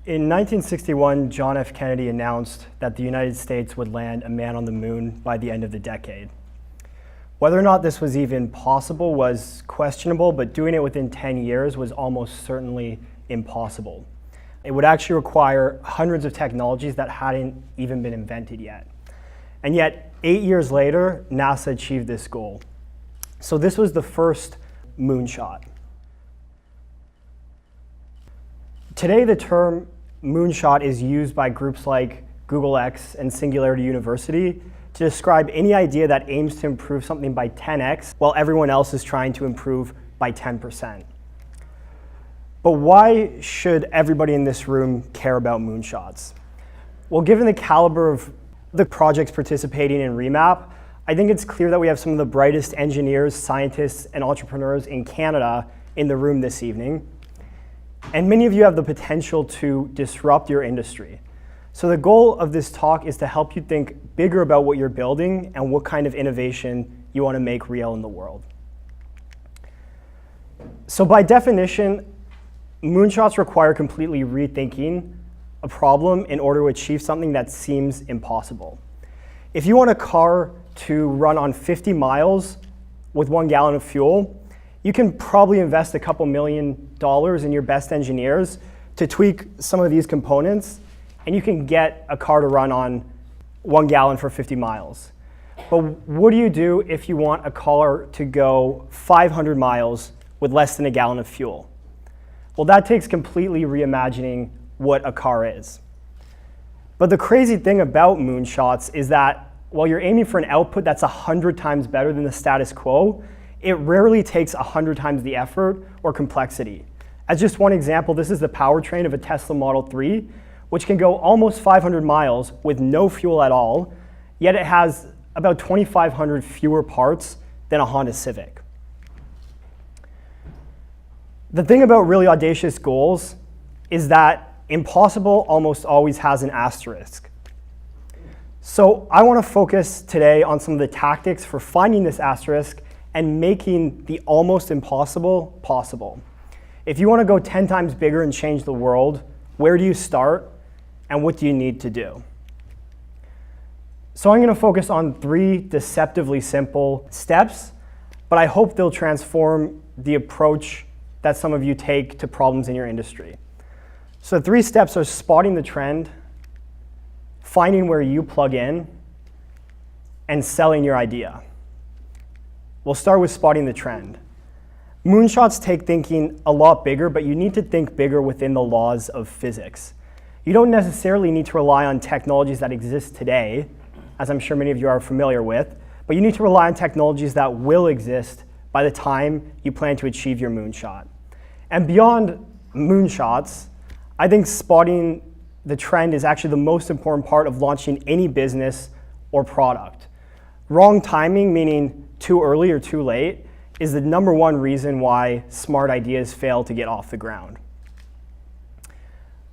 In 1961, John F. Kennedy announced that the United States would land a man on the moon by the end of the decade. Whether or not this was even possible was questionable, but doing it within 10 years was almost certainly impossible. It would actually require hundreds of technologies that hadn't even been invented yet. And yet, 8 years later, NASA achieved this goal. So this was the first moonshot. Today, the term moonshot is used by groups like Google X and Singularity University to describe any idea that aims to improve something by 10x while everyone else is trying to improve by 10%. But why should everybody in this room care about moonshots? Well, given the caliber of the projects participating in ReMAP, I think it's clear that we have some of the brightest engineers, scientists, and entrepreneurs in Canada in the room this evening. And many of you have the potential to disrupt your industry. So the goal of this talk is to help you think bigger about what you're building and what kind of innovation you want to make real in the world. So by definition, moonshots require completely rethinking a problem in order to achieve something that seems impossible. If you want a car to run on 50 miles with 1 gallon of fuel, you can probably invest a couple $1 million in your best engineers to tweak some of these components, and you can get a car to run on 1 gallon for 50 miles. But what do you do if you want a car to go 500 miles with less than a gallon of fuel? Well, that takes completely reimagining what a car is. But the crazy thing about moonshots is that while you're aiming for an output that's 100 times better than the status quo, it rarely takes 100 times the effort or complexity. As just one example, this is the powertrain of a Tesla Model 3, which can go almost 500 miles with no fuel at all, yet it has about 2,500 fewer parts than a Honda Civic. The thing about really audacious goals is that impossible almost always has an asterisk. So I want to focus today on some of the tactics for finding this asterisk and making the almost impossible possible. If you want to go 10 times bigger and change the world, where do you start and what do you need to do? So I'm going to focus on 3 deceptively simple steps, but I hope they'll transform the approach that some of you take to problems in your industry. So the 3 steps are spotting the trend, finding where you plug in, and selling your idea. We'll start with spotting the trend. Moonshots take thinking a lot bigger, but you need to think bigger within the laws of physics. You don't necessarily need to rely on technologies that exist today, as I'm sure many of you are familiar with, but you need to rely on technologies that will exist by the time you plan to achieve your moonshot. And beyond moonshots, I think spotting the trend is actually the most important part of launching any business or product. Wrong timing, meaning too early or too late, is the #1 reason why smart ideas fail to get off the ground.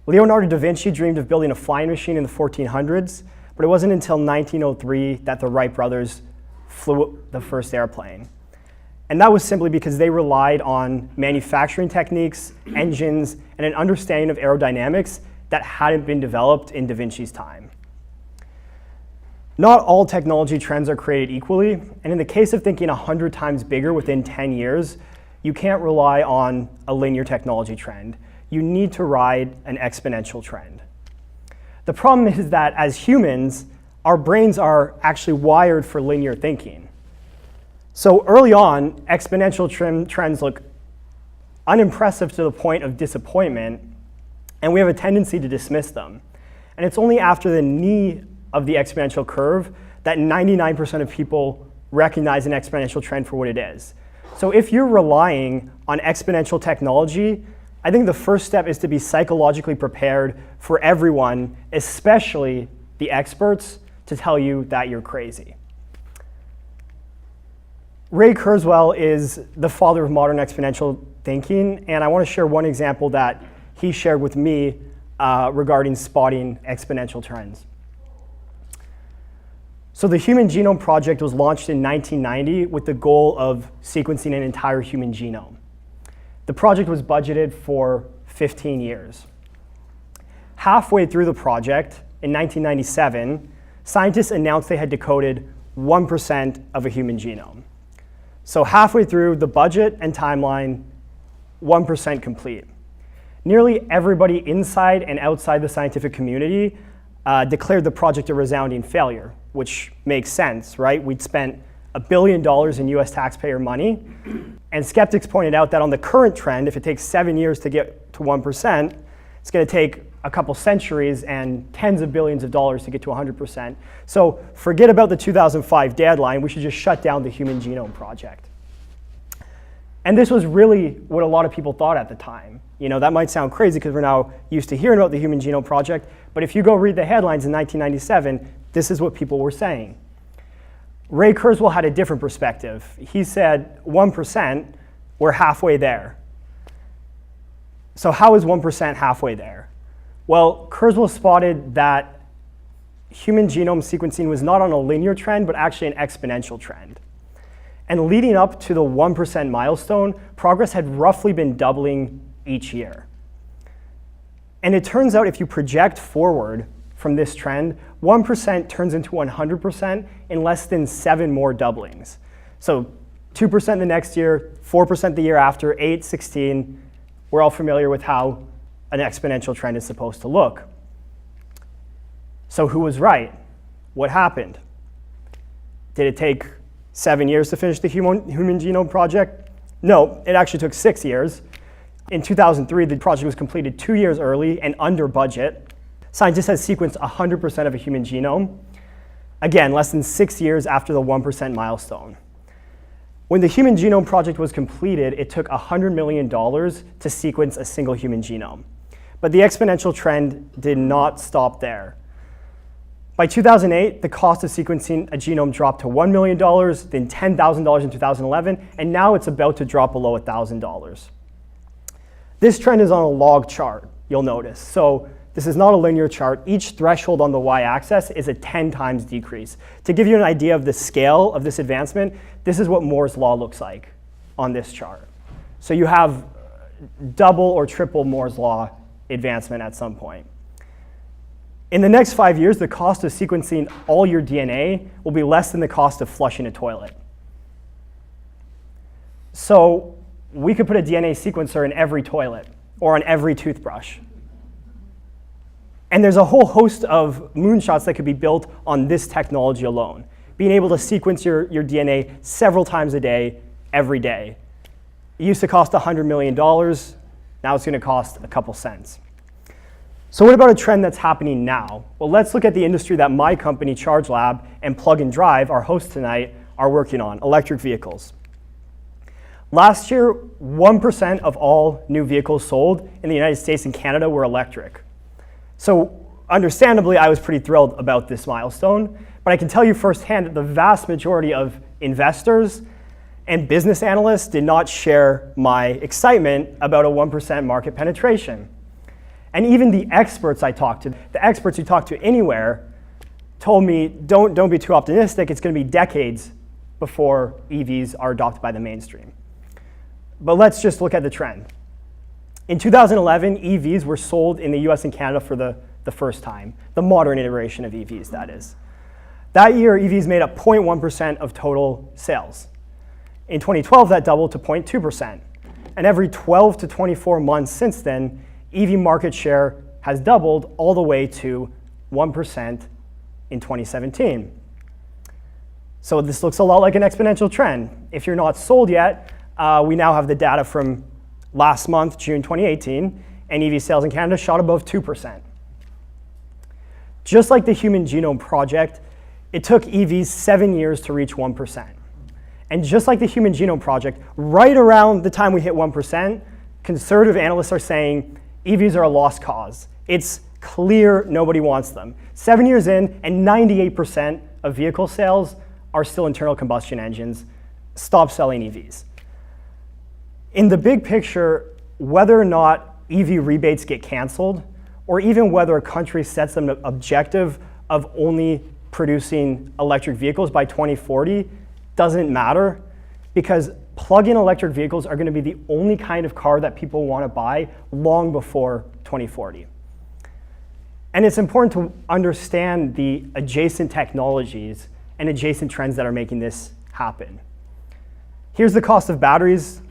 Leonardo da Vinci dreamed of building a flying machine in the 1400s, but it wasn't until 1903 that the Wright brothers flew the first airplane. And that was simply because they relied on manufacturing techniques, engines, and an understanding of aerodynamics that hadn't been developed in da Vinci's time. Not all technology trends are created equally, and in the case of thinking 100 times bigger within 10 years, you can't rely on a linear technology trend. You need to ride an exponential trend. The problem is that as humans, our brains are actually wired for linear thinking. So early on, exponential trends look unimpressive to the point of disappointment, and we have a tendency to dismiss them. And it's only after the knee of the exponential curve that 99% of people recognize an exponential trend for what it is. So if you're relying on exponential technology, I think the first step is to be psychologically prepared for everyone, especially the experts, to tell you that you're crazy. Ray Kurzweil is the father of modern exponential thinking, and I want to share one example that he shared with me regarding spotting exponential trends. So the Human Genome Project was launched in 1990 with the goal of sequencing an entire human genome. The project was budgeted for 15 years. halfway through the project in 1997, scientists announced they had decoded 1% of a human genome. So halfway through the budget and timeline, 1% complete. Nearly everybody inside and outside the scientific community declared the project a resounding failure, which makes sense, right? We'd spent $1 billion in US taxpayer money, and skeptics pointed out that on the current trend, if it takes 7 years to get to 1%, it's going to take a couple centuries and tens of billions of dollars to get to 100%. So forget about the 2005 deadline, we should just shut down the Human Genome Project. And this was really what a lot of people thought at the time. You know, that might sound crazy because we're now used to hearing about the Human Genome Project, but if you go read the headlines in 1997, this is what people were saying. Ray Kurzweil had a different perspective. He said, 1%, we're halfway there. So how is 1% halfway there? Well, Kurzweil spotted that human genome sequencing was not on a linear trend, but actually an exponential trend. And leading up to the 1% milestone, progress had roughly been doubling each year. And it turns out if you project forward from this trend, 1% turns into 100% in less than 7 more doublings. So 2% the next year, 4% the year after, 8, 16. We're all familiar with how an exponential trend is supposed to look. So who was right? What happened? Did it take 7 years to finish the Human Genome Project? No, it actually took 6 years. In 2003, the project was completed 2 years early and under budget. Scientists had sequenced 100% of a human genome. Again, less than 6 years after the 1% milestone. When the Human Genome Project was completed, it took $100 million to sequence a single human genome. But the exponential trend did not stop there. By 2008, the cost of sequencing a genome dropped to $1 million, then $10,000 in 2011, and now it's about to drop below $1,000. This trend is on a log chart, you'll notice. So this is not a linear chart. Each threshold on the y-axis is a 10 times decrease. To give you an idea of the scale of this advancement, this is what Moore's law looks like on this chart. So you have double or triple Moore's law advancement at some point. In the next 5 years, the cost of sequencing all your DNA will be less than the cost of flushing a toilet. So we could put a DNA sequencer in every toilet or on every toothbrush. And there's a whole host of moonshots that could be built on this technology alone, being able to sequence your DNA several times a day, every day. It used to cost $100 million. Now it's going to cost a couple cents. So what about a trend that's happening now? Well, let's look at the industry that my company, ChargeLab, and Plug and Drive, our host tonight, are working on, electric vehicles. Last year, 1% of all new vehicles sold in the United States and Canada were electric. So understandably, I was pretty thrilled about this milestone, but I can tell you firsthand that the vast majority of investors and business analysts did not share my excitement about a 1% market penetration. And even the experts I talked to, the experts you talk to anywhere, told me, don't be too optimistic, it's going to be decades before EVs are adopted by the mainstream. But let's just look at the trend. In 2011, EVs were sold in the US and Canada for the first time, the modern iteration of EVs, that is. That year, EVs made up 0.1% of total sales. In 2012, that doubled to 0.2%. And every 12 to 24 months since then, EV market share has doubled all the way to 1% in 2017. So this looks a lot like an exponential trend. If you're not sold yet, we now have the data from last month, June 2018, and EV sales in Canada shot above 2%. Just like the Human Genome Project, it took EVs 7 years to reach 1%. And just like the Human Genome Project, right around the time we hit 1%, conservative analysts are saying EVs are a lost cause. It's clear nobody wants them. 7 years in, and 98% of vehicle sales are still internal combustion engines. Stop selling EVs. In the big picture, whether or not EV rebates get canceled, or even whether a country sets an objective of only producing electric vehicles by 2040, doesn't matter, because plug-in electric vehicles are going to be the only kind of car that people want to buy long before 2040. And it's important to understand the adjacent technologies and adjacent trends that are making this happen. Here's the cost of batteries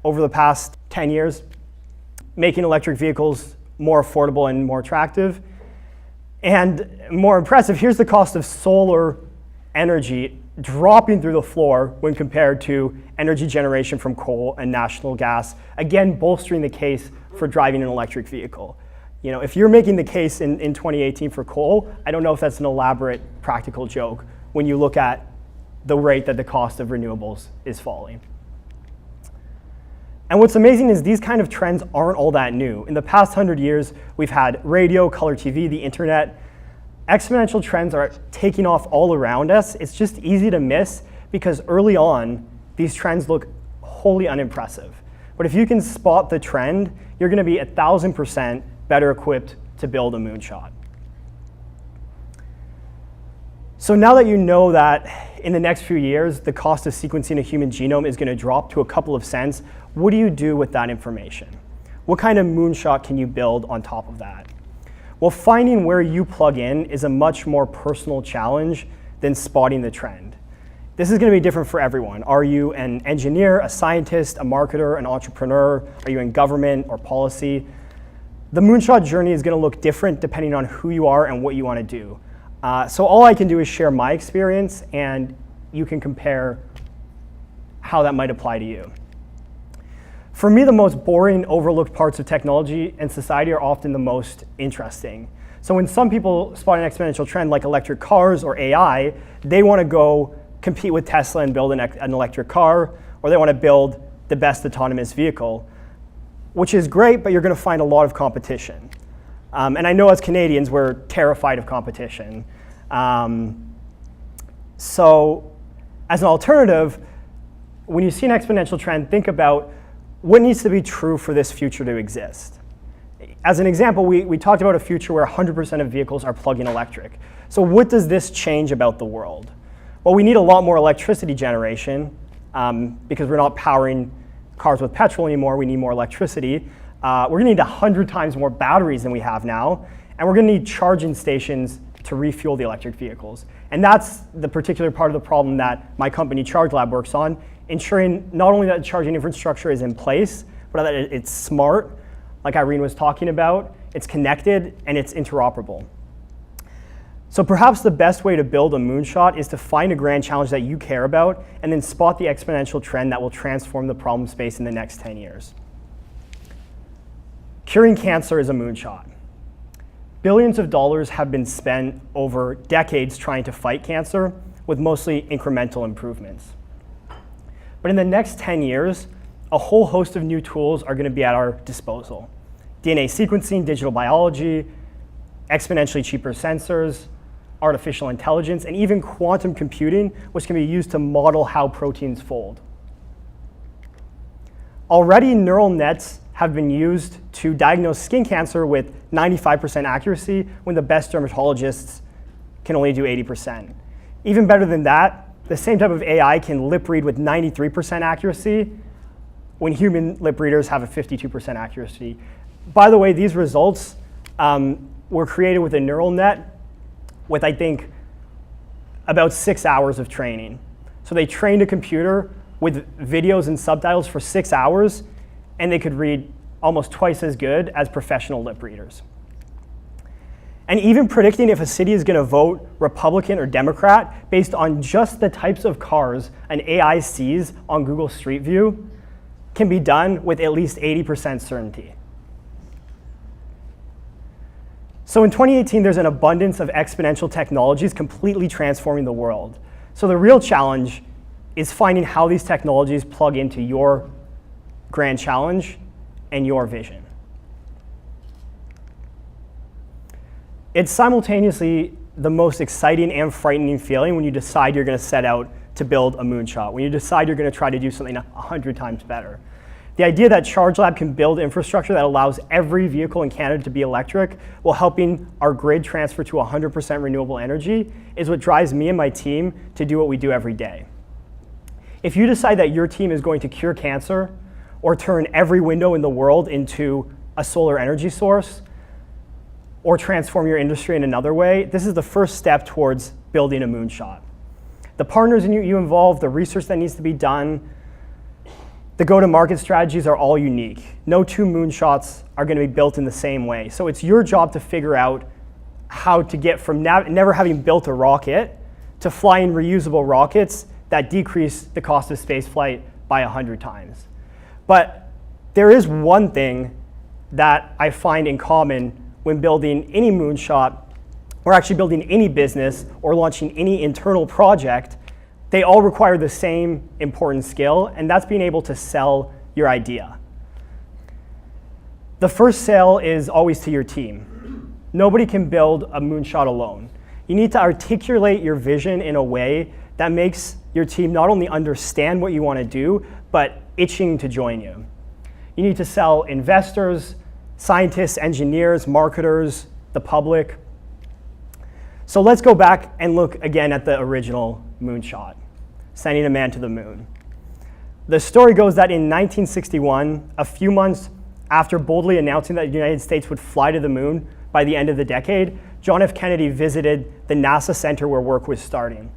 over the past 10 years, making electric vehicles more affordable and more attractive. And more impressive, here's the cost of solar energy dropping through the floor when compared to energy generation from coal and natural gas, again bolstering the case for driving an electric vehicle. You know, if you're making the case in 2018 for coal, I don't know if that's an elaborate practical joke when you look at the rate that the cost of renewables is falling. And what's amazing is these kind of trends aren't all that new. In the past 100 years, we've had radio, color TV, the internet. Exponential trends are taking off all around us. It's just easy to miss because early on, these trends look wholly unimpressive. But if you can spot the trend, you're going to be 1,000% better equipped to build a moonshot. So now that you know that in the next few years, the cost of sequencing a human genome is going to drop to a couple of cents, what do you do with that information? What kind of moonshot can you build on top of that? Well, finding where you plug in is a much more personal challenge than spotting the trend. This is going to be different for everyone. Are you an engineer, a scientist, a marketer, an entrepreneur? Are you in government or policy? The moonshot journey is going to look different depending on who you are and what you want to do. So all I can do is share my experience, and you can compare how that might apply to you. For me, the most boring, overlooked parts of technology and society are often the most interesting. So when some people spot an exponential trend like electric cars or AI, they want to go compete with Tesla and build an electric car, or they want to build the best autonomous vehicle, which is great, but you're going to find a lot of competition. And I know as Canadians, we're terrified of competition. So as an alternative, when you see an exponential trend, think about what needs to be true for this future to exist. As an example, we talked about a future where 100% of vehicles are plug-in electric. So what does this change about the world? Well, we need a lot more electricity generation because we're not powering cars with petrol anymore. We need more electricity. We're going to need 100 times more batteries than we have now, and we're going to need charging stations to refuel the electric vehicles. And that's the particular part of the problem that my company ChargeLab works on, ensuring not only that the charging infrastructure is in place, but that it's smart, like Irene was talking about, it's connected, and it's interoperable. So perhaps the best way to build a moonshot is to find a grand challenge that you care about, and then spot the exponential trend that will transform the problem space in the next 10 years. Curing cancer is a moonshot. Billions of dollars have been spent over decades trying to fight cancer with mostly incremental improvements. But in the next 10 years, a whole host of new tools are going to be at our disposal. DNA sequencing, digital biology, exponentially cheaper sensors, artificial intelligence, and even quantum computing, which can be used to model how proteins fold. Already, neural nets have been used to diagnose skin cancer with 95% accuracy when the best dermatologists can only do 80%. Even better than that, the same type of AI can lip read with 93% accuracy when human lip readers have a 52% accuracy. By the way, these results were created with a neural net with, I think, about 6 hours of training. So they trained a computer with videos and subtitles for 6 hours, and they could read almost twice as good as professional lip readers. And even predicting if a city is going to vote Republican or Democrat based on just the types of cars an AI sees on Google Street View can be done with at least 80% certainty. So in 2018, there's an abundance of exponential technologies completely transforming the world. So the real challenge is finding how these technologies plug into your grand challenge and your vision. It's simultaneously the most exciting and frightening feeling when you decide you're going to set out to build a moonshot, when you decide you're going to try to do something 100 times better. The idea that ChargeLab can build infrastructure that allows every vehicle in Canada to be electric while helping our grid transfer to 100% renewable energy is what drives me and my team to do what we do every day. If you decide that your team is going to cure cancer or turn every window in the world into a solar energy source, or transform your industry in another way, this is the first step towards building a moonshot. The partners you involve, the research that needs to be done, the go-to-market strategies are all unique. No two moonshots are going to be built in the same way. So it's your job to figure out how to get from never having built a rocket to flying reusable rockets that decrease the cost of spaceflight by 100 times. But there is one thing that I find in common when building any moonshot, or actually building any business, or launching any internal project. They all require the same important skill, and that's being able to sell your idea. The first sale is always to your team. Nobody can build a moonshot alone. You need to articulate your vision in a way that makes your team not only understand what you want to do, but itching to join you. You need to sell investors, scientists, engineers, marketers, the public. So let's go back and look again at the original moonshot, sending a man to the moon. The story goes that in 1961, a few months after boldly announcing that the United States would fly to the moon by the end of the decade, John F. Kennedy visited the NASA center where work was starting.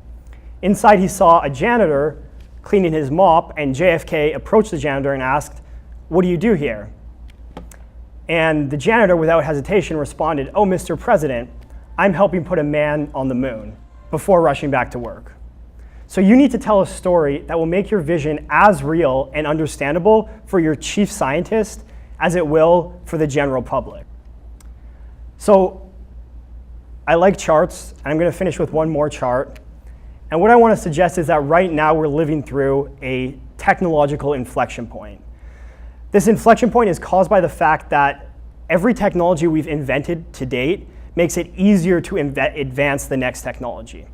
Inside, he saw a janitor cleaning his mop, and JFK approached the janitor and asked, "What do you do here?" And the janitor, without hesitation, responded, "Oh, Mr. President, I'm helping put a man on the moon," before rushing back to work. So you need to tell a story that will make your vision as real and understandable for your chief scientist as it will for the general public. So I like charts, and I'm going to finish with one more chart. And what I want to suggest is that right now we're living through a technological inflection point. This inflection point is caused by the fact that every technology we've invented to date makes it easier to advance the next technology.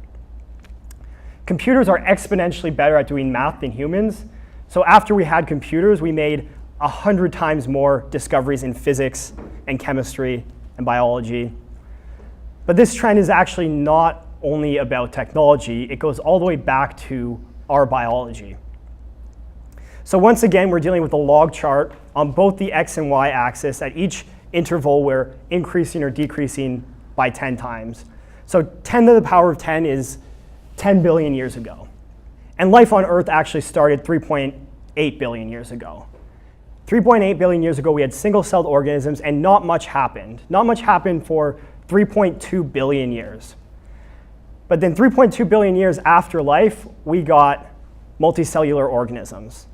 Computers are exponentially better at doing math than humans. So after we had computers, we made 100 times more discoveries in physics and chemistry and biology. But this trend is actually not only about technology. It goes all the way back to our biology. So once again, we're dealing with a log chart on both the x and y axis. At each interval, we're increasing or decreasing by 10 times. So 10 to the power of 10 is 10 billion years ago. And life on Earth actually started 3.8 billion years ago. 3.8 billion years ago, we had single-celled organisms, and not much happened. Not much happened for 3.2 billion years. But then 3.2 billion years after life, we got multicellular organisms.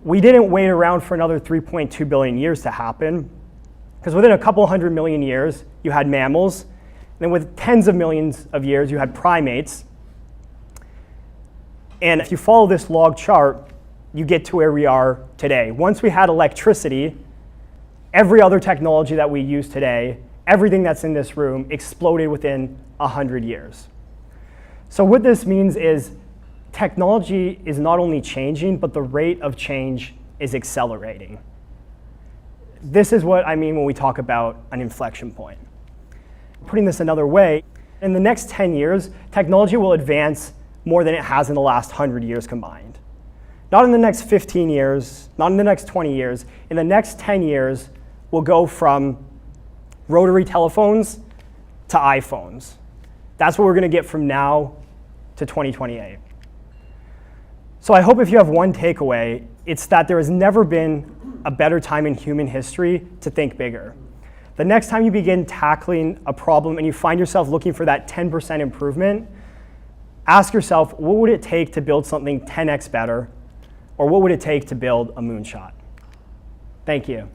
We didn't wait around for another 3.2 billion years to happen, because within a couple hundred million years, you had mammals. And then with tens of millions of years, you had primates. And if you follow this log chart, you get to where we are today. Once we had electricity, every other technology that we use today, everything that's in this room, exploded within 100 years. So what this means is technology is not only changing, but the rate of change is accelerating. This is what I mean when we talk about an inflection point. Putting this another way, in the next 10 years, technology will advance more than it has in the last 100 years combined. Not in the next 15 years, not in the next 20 years. In the next 10 years, we'll go from rotary telephones to iPhones. That's what we're going to get from now to 2028. So I hope if you have one takeaway, it's that there has never been a better time in human history to think bigger. The next time you begin tackling a problem and you find yourself looking for that 10% improvement, ask yourself, what would it take to build something 10x better? Or what would it take to build a moonshot? Thank you.